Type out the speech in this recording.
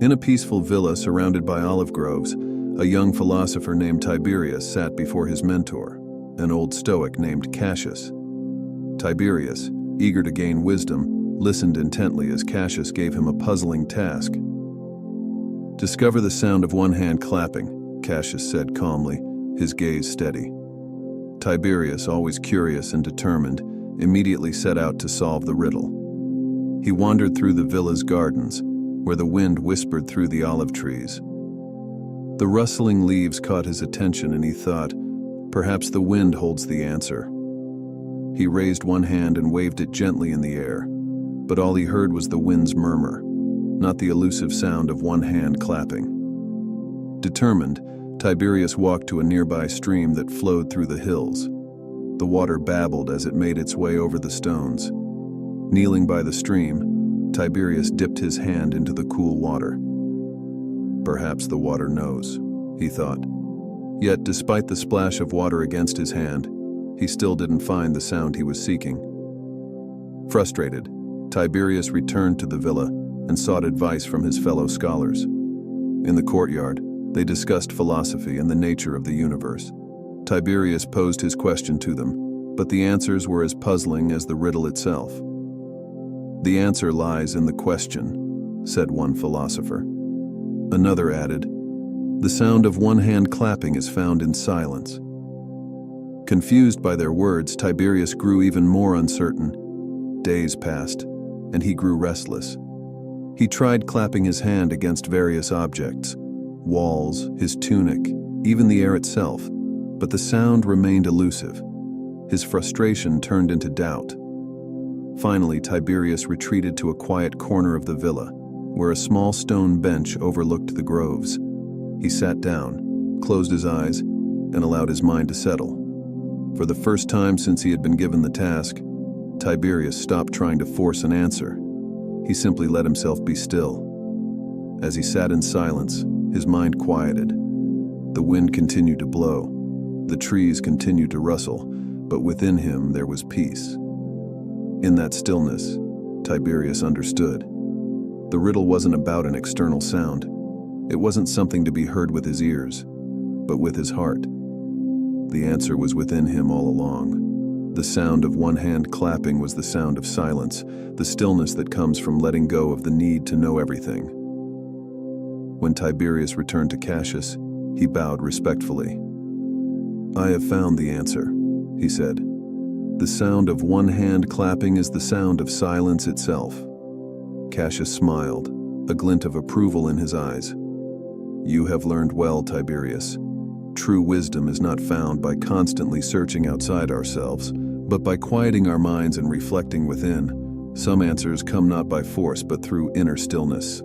In a peaceful villa surrounded by olive groves, a young philosopher named Tiberius sat before his mentor, an old Stoic named Cassius. Tiberius, eager to gain wisdom, listened intently as Cassius gave him a puzzling task. "Discover the sound of one hand clapping," Cassius said calmly, his gaze steady. Tiberius, always curious and determined, immediately set out to solve the riddle. He wandered through the villa's gardens, where the wind whispered through the olive trees. The rustling leaves caught his attention and he thought, perhaps the wind holds the answer. He raised one hand and waved it gently in the air, but all he heard was the wind's murmur, not the elusive sound of one hand clapping. Determined, Tiberius walked to a nearby stream that flowed through the hills. The water babbled as it made its way over the stones. Kneeling by the stream, Tiberius dipped his hand into the cool water. Perhaps the water knows, he thought. Yet, despite the splash of water against his hand, he still didn't find the sound he was seeking. Frustrated, Tiberius returned to the villa and sought advice from his fellow scholars. In the courtyard, they discussed philosophy and the nature of the universe. Tiberius posed his question to them, but the answers were as puzzling as the riddle itself. "The answer lies in the question," said one philosopher. Another added, "The sound of one hand clapping is found in silence." Confused by their words, Tiberius grew even more uncertain. Days passed, and he grew restless. He tried clapping his hand against various objects, walls, his tunic, even the air itself, but the sound remained elusive. His frustration turned into doubt. Finally, Tiberius retreated to a quiet corner of the villa, where a small stone bench overlooked the groves. He sat down, closed his eyes, and allowed his mind to settle. For the first time since he had been given the task, Tiberius stopped trying to force an answer. He simply let himself be still. As he sat in silence, his mind quieted. The wind continued to blow. The trees continued to rustle, but within him there was peace. In that stillness, Tiberius understood. The riddle wasn't about an external sound. It wasn't something to be heard with his ears, but with his heart. The answer was within him all along. The sound of one hand clapping was the sound of silence, the stillness that comes from letting go of the need to know everything. When Tiberius returned to Cassius, he bowed respectfully. "I have found the answer," he said. "The sound of one hand clapping is the sound of silence itself." Cassius smiled, a glint of approval in his eyes. "You have learned well, Tiberius. True wisdom is not found by constantly searching outside ourselves, but by quieting our minds and reflecting within. Some answers come not by force but through inner stillness."